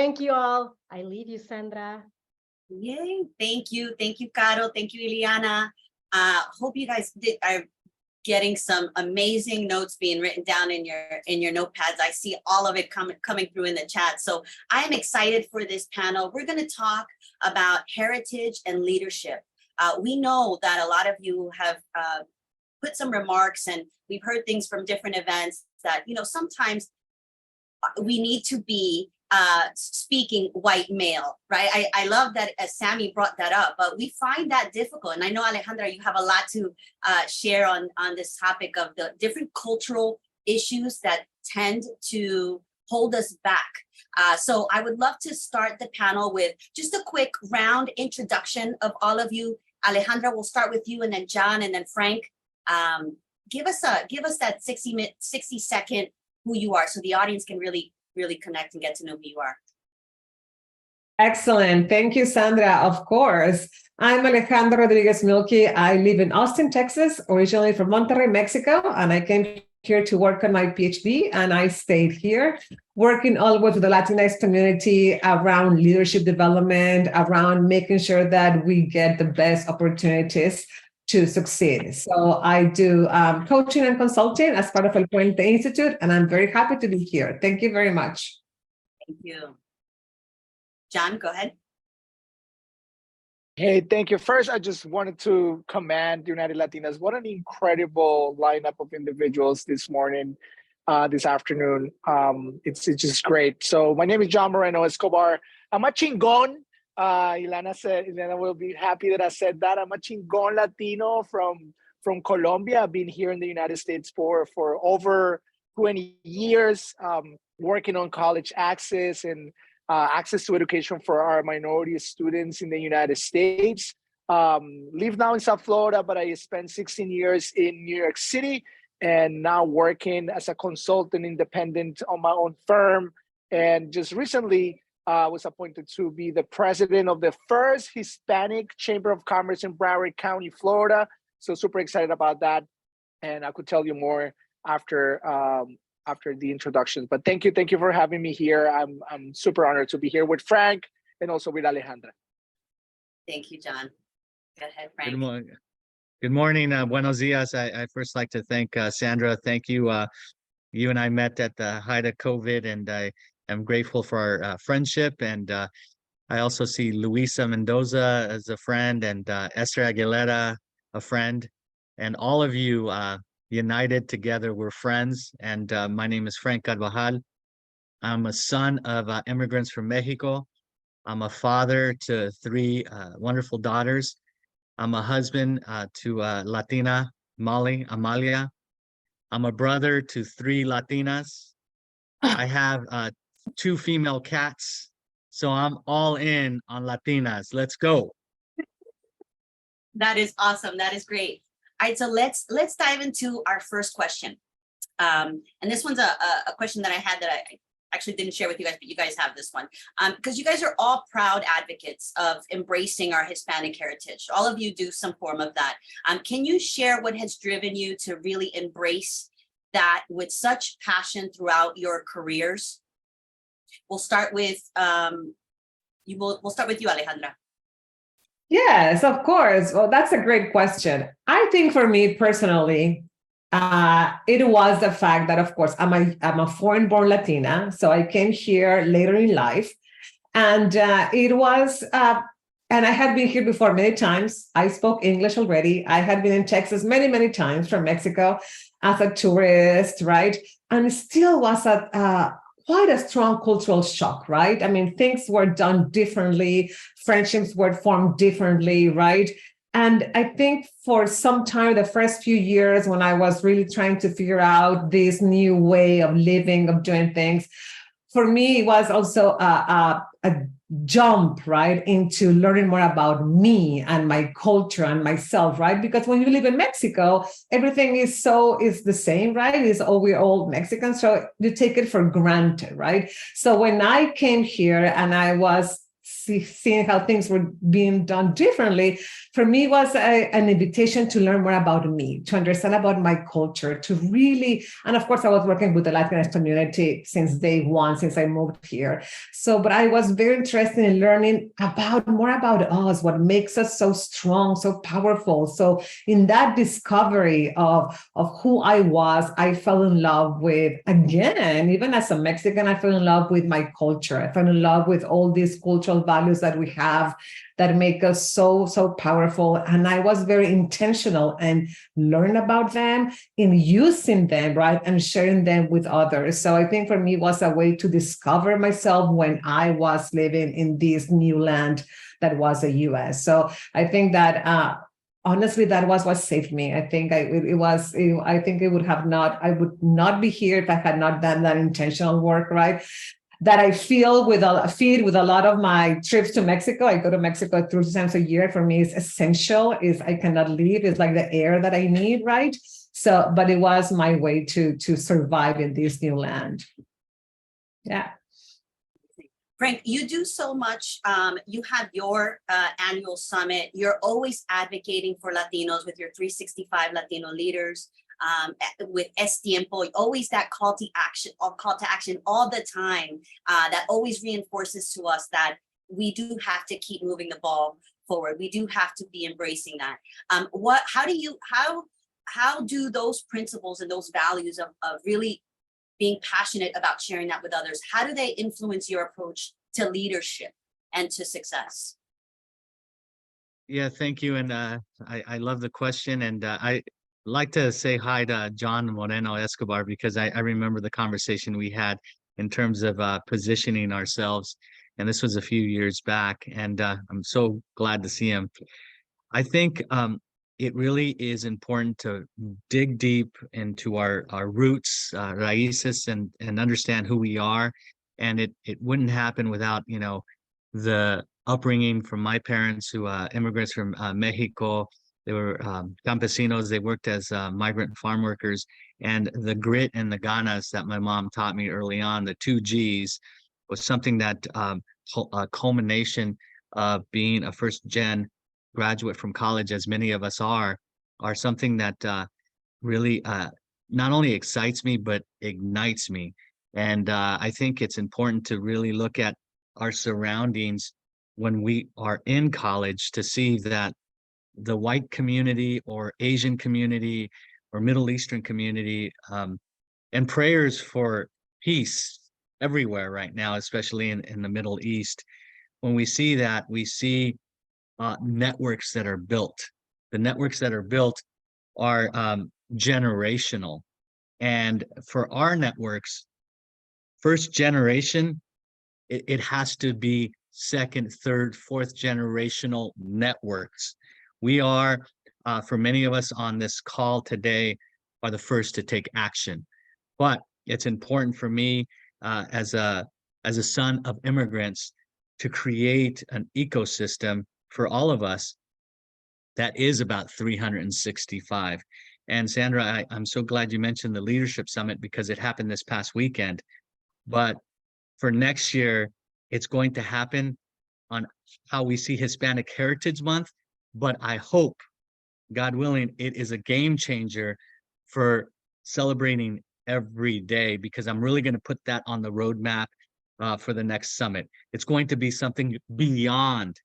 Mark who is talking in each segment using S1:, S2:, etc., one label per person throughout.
S1: Thank you all. I leave you, Sandra.
S2: Yay. Thank you, Caro. Thank you, Ileana. Hope you guys are getting some amazing notes being written down in your notepads. I see all of it coming through in the chat. So I am excited for this panel. We're going to talk about heritage and leadership. We know that a lot of you have put some remarks, and we've heard things from different events that, you know, sometimes we need to be speaking white male, right? I love that Sammy brought that up, but we find that difficult. And I know, Alejandra, you have a lot to share on this topic of the different cultural issues that tend to hold us back. So I would love to start the panel with just a quick round introduction of all of you. Alejandra, we'll start with you, and then John, and then Frank. Give us that 60-second who you are, so the audience can really connect and get to know who you are.
S3: Excellent. Thank you, Sandra. Of course. I'm Alejandra Mielke. I live in Austin, Texas, originally from Monterrey, Mexico, and I came here to work on my PhD, and I stayed here working always with the Latinx community around leadership development, around making sure that we get the best opportunities to succeed. So I do coaching and consulting as part of El Puente Institute, and I'm very happy to be here. Thank you very much.
S2: Thank you. John, go ahead.
S4: Hey, thank you. First, I just wanted to commend United Latinas. What an incredible lineup of individuals this morning, this afternoon. It's just great. So my name is John Moreno-Escobar. I'm a chingon. Ileana will be happy that I said that. I'm a chingon Latino from Colombia. I've been here in the United States for over 20 years, working on college access and access to education for our minority students in the United States. Live now in South Florida, but I spent 16 years in New York City, and now working as a consultant independent on my own firm. And just recently, was appointed to be the president of the first Hispanic Chamber of Commerce in Broward County, Florida. So super excited about that. And I could tell you more after the introductions. But thank you for having me here. I'm super honored to be here with Frank and also with Alejandra.
S2: Thank you, John. Go ahead, Frank.
S5: Good morning. Buenos dias. I first like to thank Sandra. Thank you. You and I met at the height of COVID, and I'm grateful for our friendship, and I also see Luisa Mendoza as a friend, and Esther Aguilera, a friend, and all of you united together, we're friends. And my name is Frank Carbajal. I'm a son of immigrants from Mexico. I'm a father to 3 wonderful daughters. I'm a husband to Latina, Amalia. I'm a brother to 3 Latinas. I have 2 female cats, so I'm all in on Latinas. Let's go.
S2: That is awesome. That is great. All right, so let's dive into our first question. And this one's a question that I had that I actually didn't share with you guys, but you guys have this one. Because you guys are all proud advocates of embracing our Hispanic heritage. All of you do some form of that. Can you share what has driven you to really embrace that with such passion throughout your careers? We'll start with we'll start with you, Alejandra.
S3: Yes, of course. Well, that's a great question. I think for me personally, it was the fact that, of course, I'm a foreign-born Latina, so I came here later in life, and it was. And I had been here before many times. I spoke English already. I had been in Texas many times from Mexico as a tourist, right? And it still was quite a strong cultural shock, right? I mean, things were done differently. Friendships were formed differently, right? And I think for some time, the first few years when I was really trying to figure out this new way of living, of doing things, for me, it was also a jump, right, into learning more about me and my culture and myself, right? Because when you live in Mexico, everything is the same, right? We're all Mexicans, so you take it for granted, right? So when I came here and I was seeing how things were being done differently, for me was an invitation to learn more about me, to understand about my culture, to really, and of course I was working with the Latinx community since day one, since I moved here. So, but I was very interested in learning more about us, what makes us so strong, so powerful. So in that discovery of who I was, I fell in love with, again, even as a Mexican, I fell in love with my culture. I fell in love with all these cultural values that we have that make us so powerful. And I was very intentional and learn about them, in using them, right, and sharing them with others. So I think for me it was a way to discover myself when I was living in this new land that was the US. So I think that honestly, that was what saved me. I think I would not be here if I had not done that intentional work, right? That I feed with a lot of my trips to Mexico. I go to Mexico 3 times a year. For me, it's essential. I cannot leave. It's like the air that I need, right? So, but it was my way to survive in this new land. Yeah.
S2: Frank, you do so much. You have your annual summit. You're always advocating for Latinos with your 365 Latino leaders, with EsTiempo, always that call to action all the time. That always reinforces to us that we do have to keep moving the ball forward. We do have to be embracing that. How do those principles and those values of really being passionate about sharing that with others, how do they influence your approach to leadership and to success?
S5: Yeah, thank you. And I love the question. And I like to say hi to John Moreno-Escobar, because I remember the conversation we had in terms of positioning ourselves. And this was a few years back. And I'm so glad to see him. I think it really is important to dig deep into our roots, raíces, and understand who we are. And it wouldn't happen without, the upbringing from my parents, who immigrants from Mexico. They were campesinos. They worked as migrant farm workers, and the grit and the ganas that my mom taught me early on, the 2 Gs, was something that a culmination of being a first-gen graduate from college, as many of us are something that really not only excites me, but ignites me. And I think it's important to really look at our surroundings when we are in college, to see that the white community or Asian community or Middle Eastern community, and prayers for peace everywhere right now, especially in the Middle East. When we see that, we see networks that are built. The networks that are built are generational. And for our networks, first generation, it has to be second, third, fourth generational networks. We are, for many of us on this call today, are the first to take action. But it's important for me as a son of immigrants to create an ecosystem for all of us that is about 365. And Sandra, I'm so glad you mentioned the Leadership Summit, because it happened this past weekend. But for next year, it's going to happen on how we see Hispanic Heritage Month. But I hope, God willing, it is a game changer for celebrating every day, because I'm really going to put that on the roadmap for the next summit. It's going to be something beyond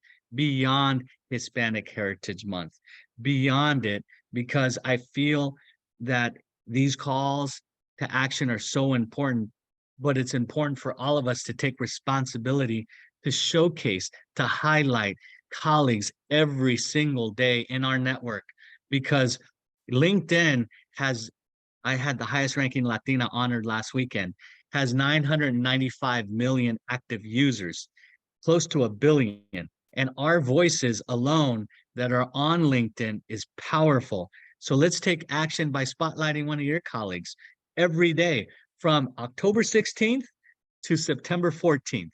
S5: Hispanic Heritage Month, beyond it, because I feel that these calls to action are so important. But it's important for all of us to take responsibility, to showcase, to highlight colleagues every single day in our network, because LinkedIn has, I had the highest ranking Latina honored last weekend, has 995 million active users, close to 1 billion. And our voices alone that are on LinkedIn is powerful. So let's take action by spotlighting one of your colleagues every day from October 16th to September 14th.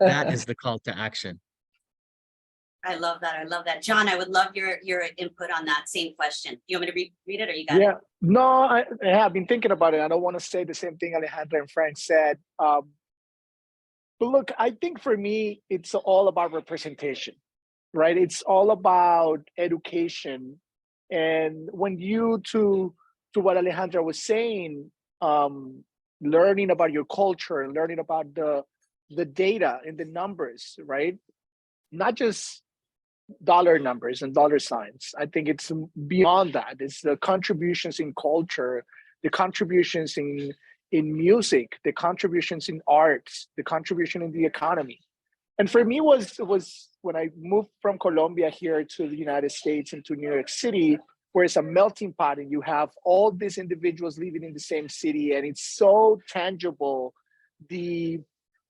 S5: That is the call to action.
S2: I love that. I love that. John, I would love your input on that same question. You want me to read it, or you got it?
S4: No, I have been thinking about it. I don't want to say the same thing Alejandra and Frank said. But look, I think for me, it's all about representation, right? It's all about education. And when you, to what Alejandra was saying, learning about your culture, learning about the data and the numbers, right? Not just dollar numbers and dollar signs. I think it's beyond that. It's the contributions in culture, the contributions in music, the contributions in arts, the contribution in the economy. And for me was when I moved from Colombia here to the United States and to New York City, where it's a melting pot and you have all these individuals living in the same city, and it's so tangible, the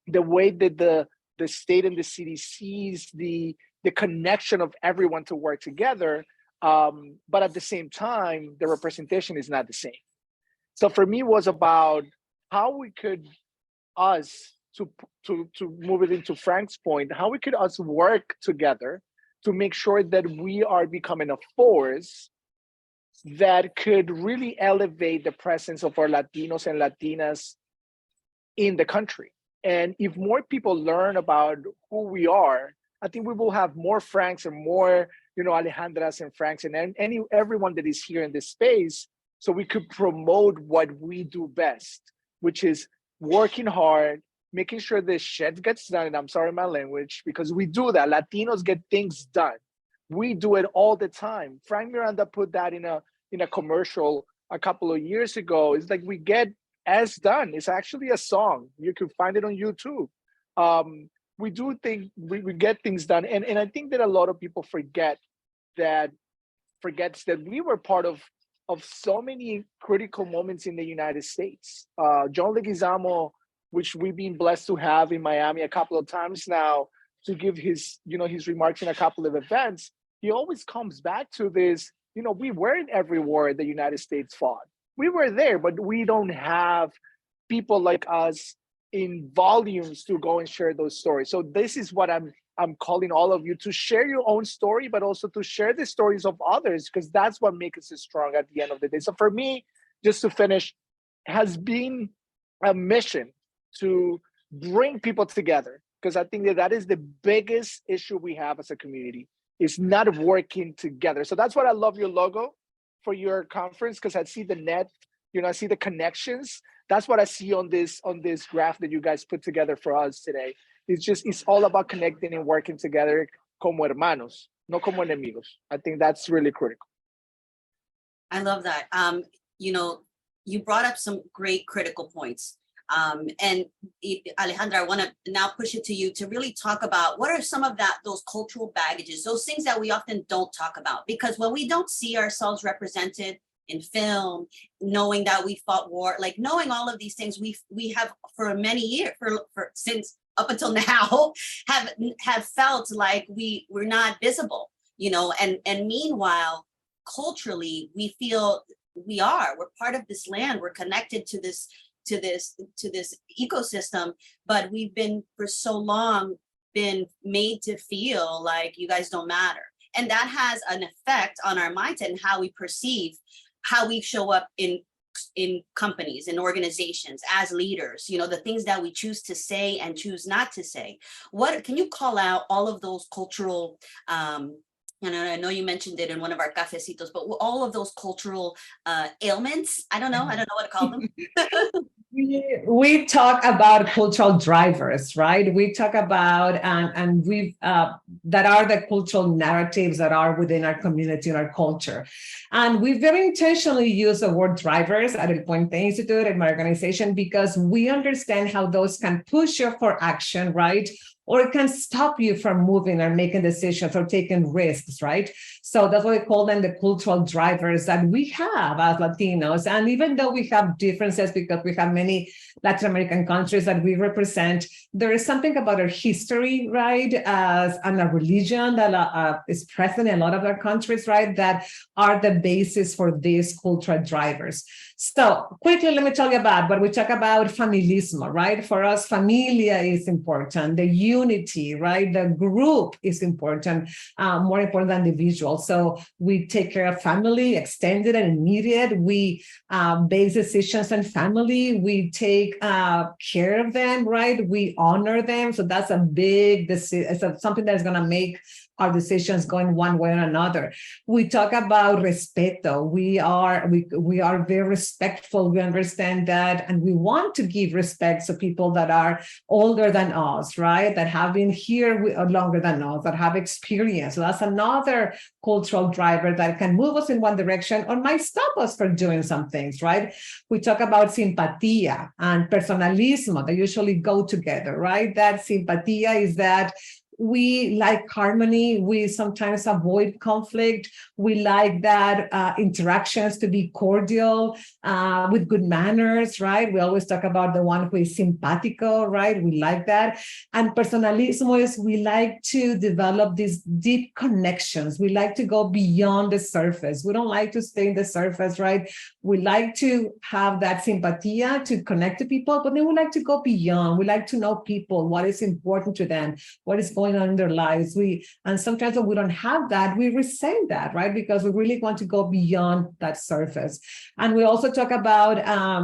S4: way that the state and the city sees the connection of everyone to work together, but at the same time, the representation is not the same. So for me, it was about how we could us to move it into Frank's point, how we could us work together to make sure that we are becoming a force that could really elevate the presence of our Latinos and Latinas in the country. And if more people learn about who we are, I think we will have more Franks and more, Alejandras and Franks and everyone that is here in this space, so we could promote what we do best, which is working hard, making sure the shit gets done. And I'm sorry, my language, because we do that. Latinos get things done. We do it all the time. Frank Miranda put that in a commercial a couple of years ago. It's like we get as done. It's actually a song. You can find it on YouTube. We do think we get things done. And I think that a lot of people forgets that we were part of so many critical moments in the United States. John Leguizamo, which we've been blessed to have in Miami a couple of times now to give his remarks in a couple of events, he always comes back to this, we were in every war the United States fought. We were there, but we don't have people like us in volumes to go and share those stories. So this is what I'm calling all of you to share your own story, but also to share the stories of others, because that's what makes us strong at the end of the day. So for me, just to finish, has been a mission to bring people together, because I think that is the biggest issue we have as a community, is not working together. So that's what I love your logo for your conference, because I see the net, I see the connections. That's what I see on this graph that you guys put together for us today. It's all about connecting and working together como hermanos, no como enemigos. I think that's really critical.
S2: I love that. You brought up some great critical points. And Alejandra, I want to now push it to you to really talk about what are some of those cultural baggages, those things that we often don't talk about, because when we don't see ourselves represented in film, knowing that we fought war, like knowing all of these things, we have for many years, since up until now, have felt like we're not visible, and meanwhile, culturally, we feel we're part of this land, we're connected to this ecosystem, but we've been for so long been made to feel like you guys don't matter. And that has an effect on our mindset and how we perceive, how we show up in companies and organizations as leaders, the things that we choose to say and choose not to say. What can you call out all of those cultural, and I know you mentioned it in one of our cafecitos, but all of those cultural ailments, I don't know what to call them.
S3: We talk about cultural drivers, right? We talk about, and we've, that are the cultural narratives that are within our community and our culture. And we very intentionally use the word drivers at El Puente Institute and my organization, because we understand how those can push you for action, right? Or it can stop you from moving or making decisions or taking risks, right? So that's what we call them, the cultural drivers that we have as Latinos. And even though we have differences, because we have many Latin American countries that we represent, there is something about our history, right? And our religion that is present in a lot of our countries, right? That are the basis for these cultural drivers. So quickly, let me tell you about what we talk about familismo, right? For us, familia is important. The unity, right? The group is important, more important than individual. So we take care of family, extended and immediate. We base decisions on family. We take take care of them, right? We honor them. So that's a big decision. It's something that's going to make our decisions going one way or another. We talk about respeto. We are very respectful. We understand that, and we want to give respect to people that are older than us, right? That have been here longer than us, that have experience. So that's another cultural driver that can move us in one direction or might stop us from doing some things, right? We talk about simpatía and personalismo. They usually go together, right? That simpatía is that we like harmony. We sometimes avoid conflict. We like that interactions to be cordial, with good manners, right? We always talk about the one who is simpático, right? We like that. And personalismo is we like to develop these deep connections. We like to go beyond the surface. We don't like to stay in the surface, right? We like to have that simpatía to connect to people, but then we like to go beyond. We like to know people, what is important to them, what is going on in their lives. And sometimes when we don't have that, we resent that, right? Because we really want to go beyond that surface. And we also talk about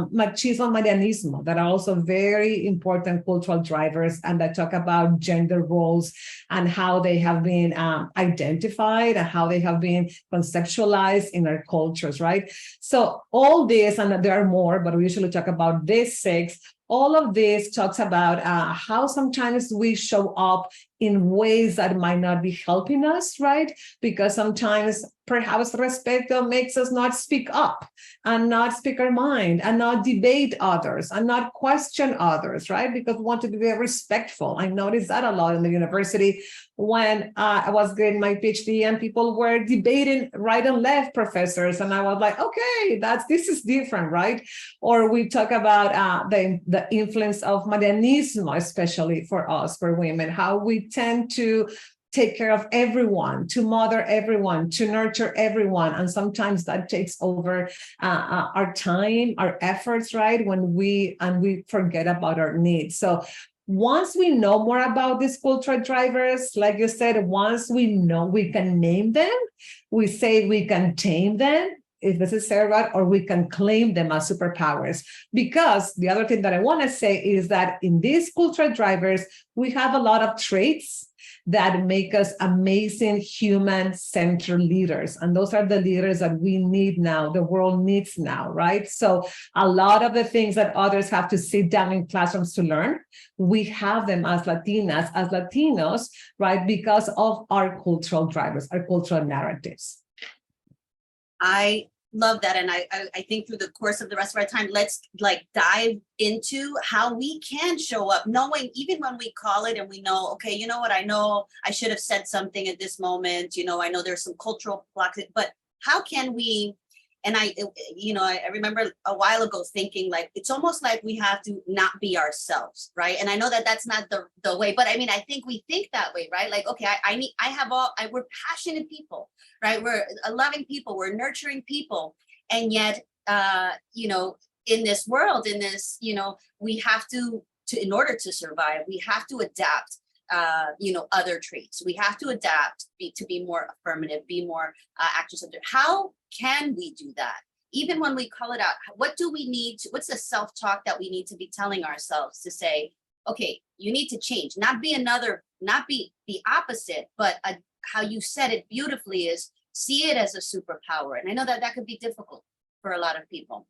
S3: machismo, marianismo, that are also very important cultural drivers, and that talk about gender roles and how they have been identified and how they have been conceptualized in our cultures, right? So all this, and there are more, but we usually talk about these 6. All of this talks about how sometimes we show up in ways that might not be helping us, right? Because sometimes perhaps respeto makes us not speak up and not speak our mind and not debate others and not question others, right? Because we want to be very respectful. I noticed that a lot in the university when I was getting my PhD and people were debating right and left professors. And I was like, okay, this is different, right? Or we talk about the influence of marianismo, especially for us, for women, how we tend to take care of everyone, to mother everyone, to nurture everyone. And sometimes that takes over our time, our efforts, right? When we forget about our needs. So once we know more about these cultural drivers, like you said, once we know, we can name them, we say we can tame them, if necessary, right? Or we can claim them as superpowers. Because the other thing that I want to say is that in these cultural drivers, we have a lot of traits that make us amazing human-centered leaders. And those are the leaders that we need now, the world needs now, right? So a lot of the things that others have to sit down in classrooms to learn, we have them as Latinas, as Latinos, right? Because of our cultural drivers, our cultural narratives.
S2: I love that. And I think through the course of the rest of our time, let's dive into how we can show up, knowing even when we call it and we know, okay, you know what, I know I should have said something at this moment, I know there's some cultural blocks, but how can we, and I remember a while ago thinking it's almost like we have to not be ourselves, right? And I know that that's not the way, but I mean, I think we think that way, right? Okay, we're passionate people, right? We're loving people, we're nurturing people. And yet, in this world, we have to, in order to survive, we have to adapt, other traits. We have to adapt to be more affirmative, be more active. How can we do that? Even when we call it out, what do we need to, what's the self-talk that we need to be telling ourselves to say, okay, you need to change, not be the opposite, but how you said it beautifully is see it as a superpower. And I know that could be difficult for a lot of people.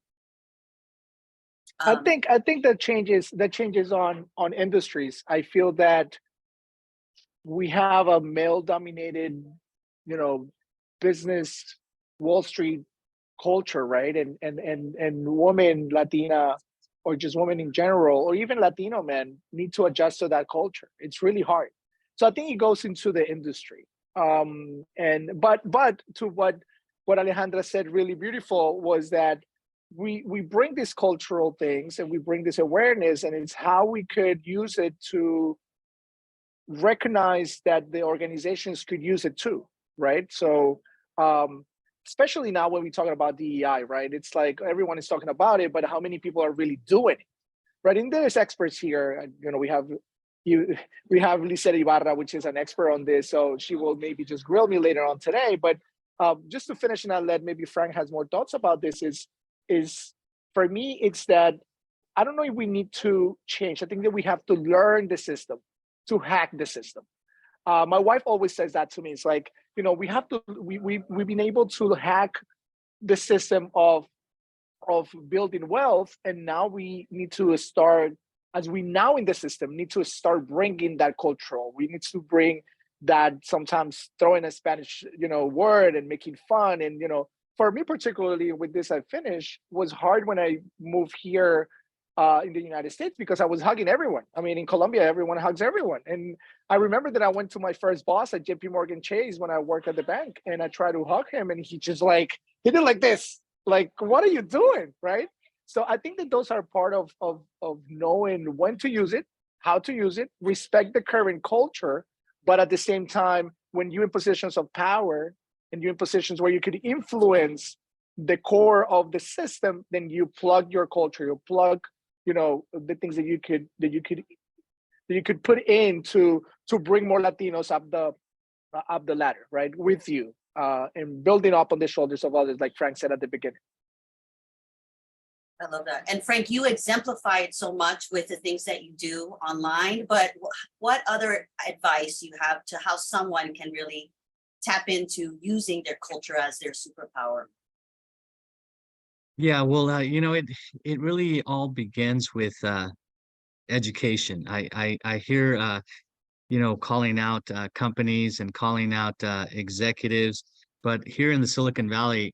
S4: I think that changes on industries. I feel that we have a male-dominated, business Wall Street culture, right? And women, Latina, or just women in general, or even Latino men need to adjust to that culture. It's really hard. So I think it goes into the industry. But to what Alejandra said, really beautiful, was that we bring these cultural things and we bring this awareness, and it's how we could use it to recognize that the organizations could use it too, right? So especially now when we're talking about DEI, right? It's like everyone is talking about it, but how many people are really doing it, right? And there's experts here. We have Lisette Ibarra, which is an expert on this, so she will maybe just grill me later on today. But just to finish, and I'll let maybe Frank has more thoughts about this, is for me, it's that I don't know if we need to change. I think that we have to learn the system, to hack the system. My wife always says that to me. It's like, we've been able to hack the system of building wealth, and now we need to start, as we now in the system need to start bringing that cultural. We need to bring that, sometimes throwing a Spanish word and making fun. And for me particularly with this, I finished, was hard when I moved here in the United States, because I was hugging everyone. I mean, in Colombia, everyone hugs everyone. And I remember that I went to my first boss at JP Morgan Chase when I worked at the bank, and I tried to hug him, and he just he did like this, like, what are you doing, right? So I think that those are part of knowing when to use it, how to use it, respect the current culture, but at the same time, when you're in positions of power and you're in positions where you could influence the core of the system, then you plug your culture, you plug, the things that you could put in to bring more Latinos up the ladder, right, with you, and building up on the shoulders of others, like Frank said at the beginning.
S2: I love that. And Frank, you exemplify it so much with the things that you do online, but what other advice you have to how someone can really tap into using their culture as their superpower?
S5: Yeah, well, it really all begins with education. I hear calling out companies and calling out executives, but here in the Silicon Valley,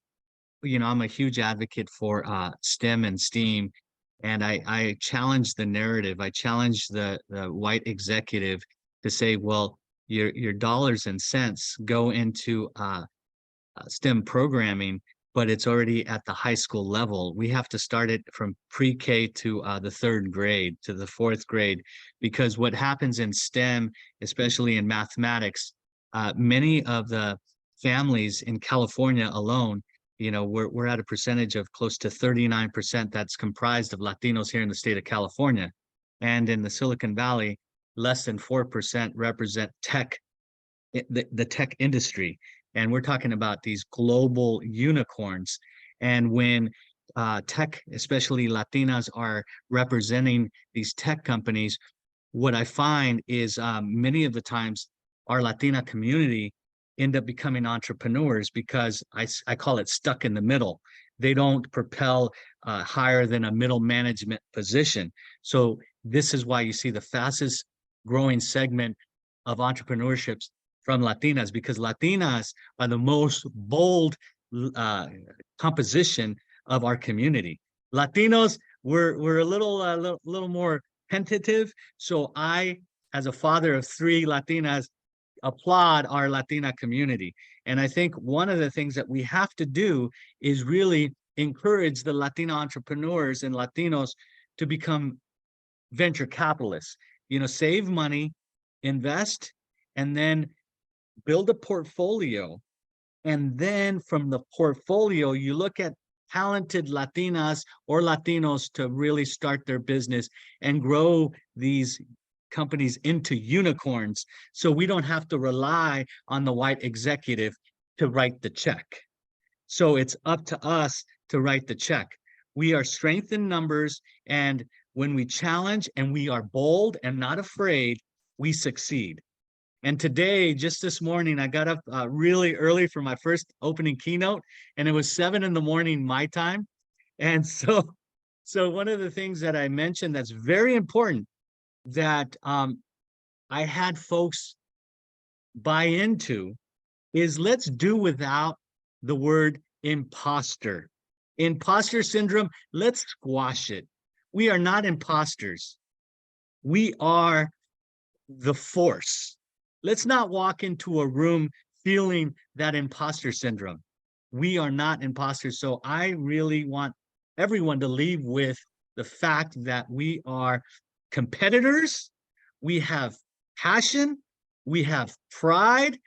S5: I'm a huge advocate for STEM and STEAM, and I challenge the narrative. I challenge the white executive to say, well, your dollars and cents go into STEM programming, but it's already at the high school level. We have to start it from pre-K to the 3rd grade to the 4th grade, because what happens in STEM, especially in mathematics, many of the families in California alone, we're at a percentage of close to 39% that's comprised of Latinos here in the state of California. And in the Silicon Valley, less than 4% represent tech, the tech industry. And we're talking about these global unicorns. And when tech, especially Latinas, are representing these tech companies, what I find is many of the times our Latina community end up becoming entrepreneurs, because I call it stuck in the middle. They don't propel higher than a middle management position. So this is why you see the fastest growing segment of entrepreneurships from Latinas, because Latinas are the most bold composition of our community. Latinos, we're a little more tentative. So I, as a father of 3 Latinas, applaud our Latina community. And I think one of the things that we have to do is really encourage the Latino entrepreneurs and Latinos to become venture capitalists, save money, invest, and then build a portfolio. And then from the portfolio, you look at talented Latinas or Latinos to really start their business and grow these companies into unicorns, so we don't have to rely on the white executive to write the check. So it's up to us to write the check. We are strength in numbers, and when we challenge and we are bold and not afraid, we succeed. And today, just this morning, I got up really early for my first opening keynote, and it was 7 in the morning my time. And so one of the things that I mentioned that's very important that I had folks buy into is, let's do without the word imposter. Imposter syndrome, let's squash it. We are not imposters. We are the force. Let's not walk into a room feeling that imposter syndrome. We are not imposters. So I really want everyone to leave with the fact that we are competitors, we have passion, we have pride,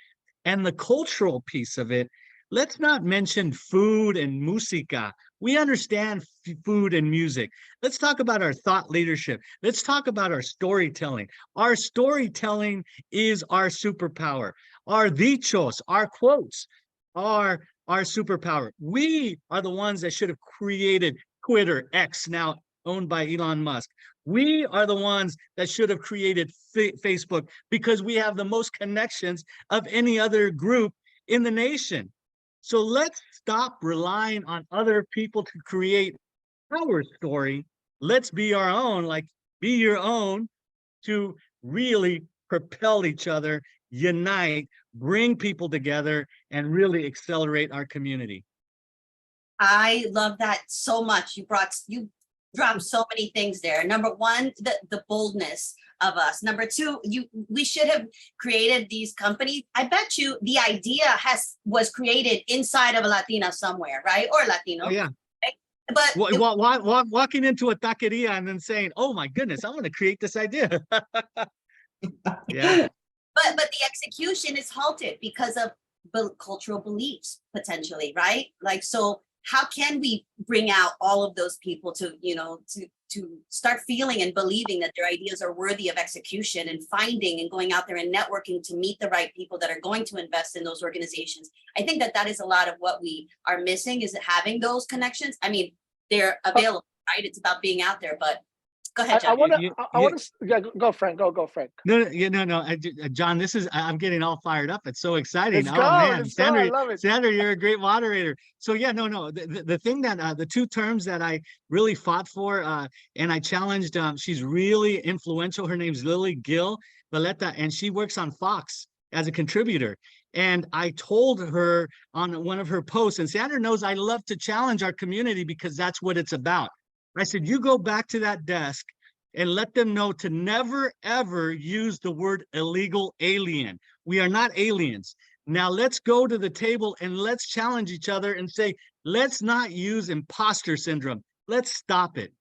S5: and the cultural piece of it. Let's not mention food and música. We understand food and music. Let's talk about our thought leadership. Let's talk about our storytelling. Our storytelling is our superpower. Our dichos, our quotes, are our superpower. We are the ones that should have created Twitter, X, now owned by Elon Musk. We are the ones that should have created Facebook because we have the most connections of any other group in the nation. So let's stop relying on other people to create our story. Let's be our own, like be your own, to really propel each other, unite, bring people together, and really accelerate our community.
S2: I love that so much. You dropped so many things there. Number one, the boldness of us. Number two, we should have created these companies. I bet you the idea was created inside of a Latina somewhere, right? Or Latino.
S5: Oh, yeah.
S2: Right? But
S5: Walking into a taqueria and then saying, "Oh my goodness, I want to create this idea." Yeah.
S2: But the execution is halted because of cultural beliefs potentially, right? Like, so how can we bring out all of those people to, to start feeling and believing that their ideas are worthy of execution, and finding and going out there and networking to meet the right people that are going to invest in those organizations? I think that is a lot of what we are missing, is having those connections. I mean, they're available, right? It's about being out there, but go ahead, John.
S4: I want to go, Frank. Go, Frank.
S5: No. John, I'm getting all fired up. It's so exciting.
S4: Let's go.
S5: Sandra,
S4: I love it.
S5: Sandra, you're a great moderator. So yeah, no. The thing that the two terms that I really fought for, and I challenged. She's really influential. Her name's Lily Gil Valletta, and she works on Fox as a contributor. And I told her on one of her posts, and Sandra knows I love to challenge our community because that's what it's about. I said, you go back to that desk and let them know to never, ever use the word illegal alien. We are not aliens. Now let's go to the table and let's challenge each other and say, let's not use imposter syndrome. Let's stop it.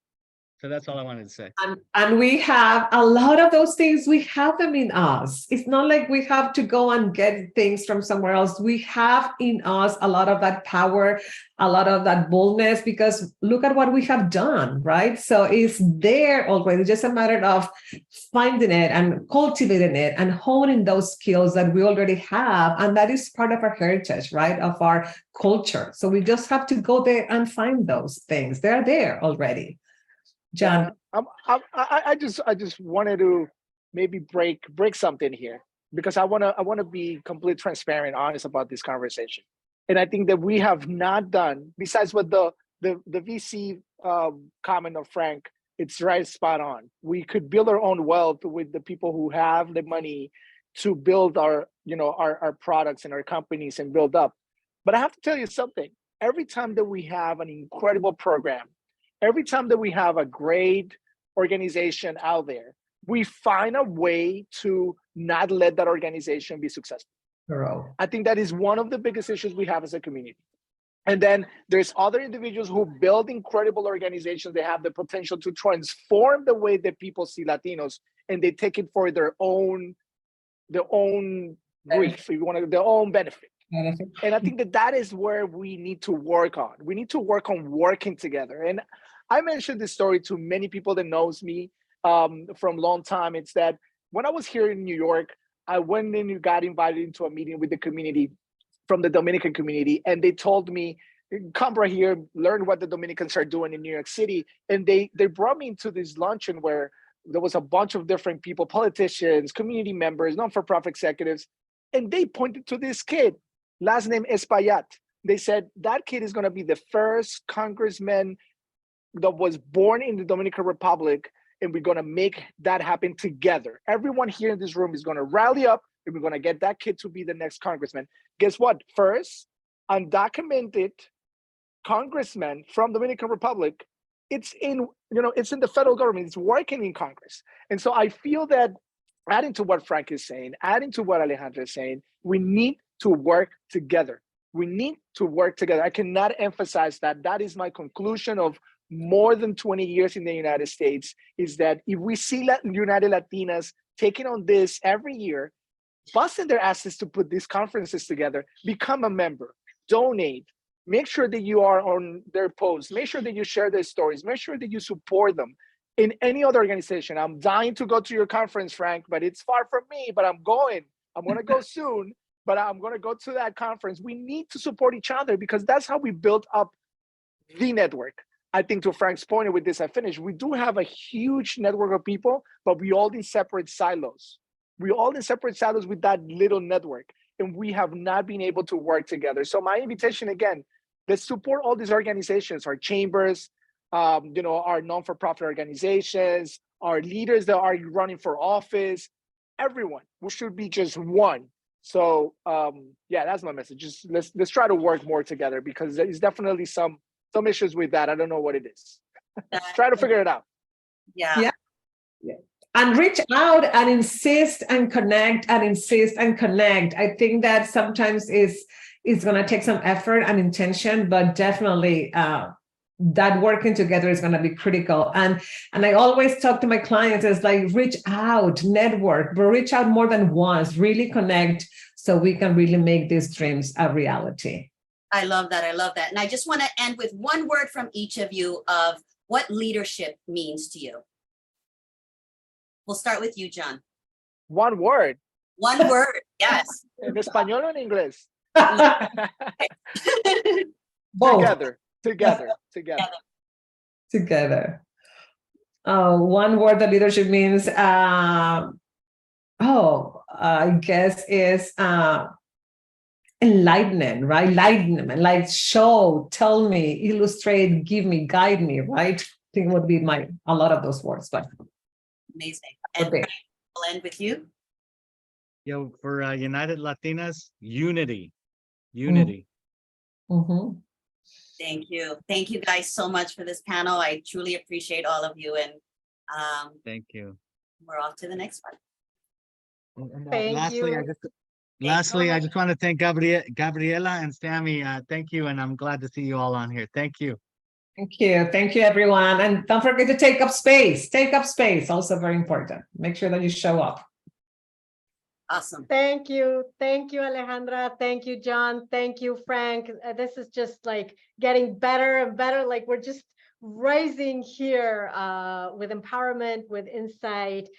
S5: So that's all I wanted to say.
S3: And we have a lot of those things, we have them in us. It's not like we have to go and get things from somewhere else. We have in us a lot of that power, a lot of that boldness, because look at what we have done, right? So it's there already, just a matter of finding it and cultivating it and honing those skills that we already have. And that is part of our heritage, right? Of our culture. So we just have to go there and find those things. They're there already. John,
S4: I just wanted to maybe break something here, because I want to be completely transparent, honest about this conversation. And I think that we have not done, besides what the VC comment of Frank, it's right spot on. We could build our own wealth with the people who have the money to build our products and our companies and build up. But I have to tell you something. Every time that we have an incredible program, every time that we have a great organization out there, we find a way to not let that organization be successful. I think that is one of the biggest issues we have as a community. And then there's other individuals who build incredible organizations. They have the potential to transform the way that people see Latinos, and they take it for their own grief, if you want to, their own benefit. And I think that is where we need to work on. We need to work on working together. And I mentioned this story to many people that knows me from a long time. It's that when I was here in New York, I went and got invited into a meeting with the community from the Dominican community. And they told me, come right here, learn what the Dominicans are doing in New York City. And they brought me into this luncheon where there was a bunch of different people, politicians, community members, non-for-profit executives. And they pointed to this kid, last name Espaillat. They said, that kid is going to be the first congressman that was born in the Dominican Republic, and we're going to make that happen together. Everyone here in this room is going to rally up, and we're going to get that kid to be the next congressman. Guess what? First, undocumented congressman from Dominican Republic, it's in the federal government, it's working in Congress. And so I feel that, adding to what Frank is saying, adding to what Alejandra is saying, we need to work together. We need to work together. I cannot emphasize that. That is my conclusion of more than 20 years in the United States, is that if we see United Latinas taking on this every year, busting their asses to put these conferences together, become a member, donate, make sure that you are on their posts, make sure that you share their stories, make sure that you support them. In any other organization, I'm dying to go to your conference, Frank, but it's far from me, but I'm going. I'm going to go soon, but I'm going to go to that conference. We need to support each other, because that's how we build up the network. I think to Frank's point, and with this I finish, we do have a huge network of people, but we all in separate silos. We all in separate silos with that little network, and we have not been able to work together. So my invitation again, let's support all these organizations, our chambers, our non-for-profit organizations, our leaders that are running for office, everyone. We should be just one. So yeah, that's my message. Just let's try to work more together, because there's definitely some issues with that. I don't know what it is. Try to figure it out.
S2: Yeah.
S3: And reach out and insist and connect and insist and connect. I think that sometimes it's going to take some effort and intention, but definitely that working together is going to be critical. And I always talk to my clients, it's like, reach out, network, but reach out more than once, really connect, so we can really make these dreams a reality.
S2: I love that. I love that. And I just want to end with one word from each of you of what leadership means to you. We'll start with you, John.
S4: One word.
S2: One word. Yes.
S4: En español or en inglés?
S3: Both.
S4: Together.
S3: One word that leadership means, I guess is enlightenment, right? Enlightenment, like show, tell me, illustrate, give me, guide me, right? I think would be a lot of those words, but.
S2: Amazing. And
S3: Okay.
S2: we'll end with you.
S5: For United Latinas, unity.
S3: Mm-hmm.
S2: Thank you. Thank you guys so much for this panel. I truly appreciate all of you. And
S5: Thank you.
S2: we're off to the next one.
S5: And,
S1: Thank
S5: lastly,
S1: you.
S5: I just want to thank Gabriela and Sammy. Thank you, and I'm glad to see you all on here. Thank you.
S3: Thank you, everyone. And don't forget to take up space. Take up space, also very important. Make sure that you show up.
S2: Awesome.
S1: Thank you. Thank you, Alejandra. Thank you, John. Thank you, Frank. This is just like getting better and better. Like we're just rising here with empowerment, with insight.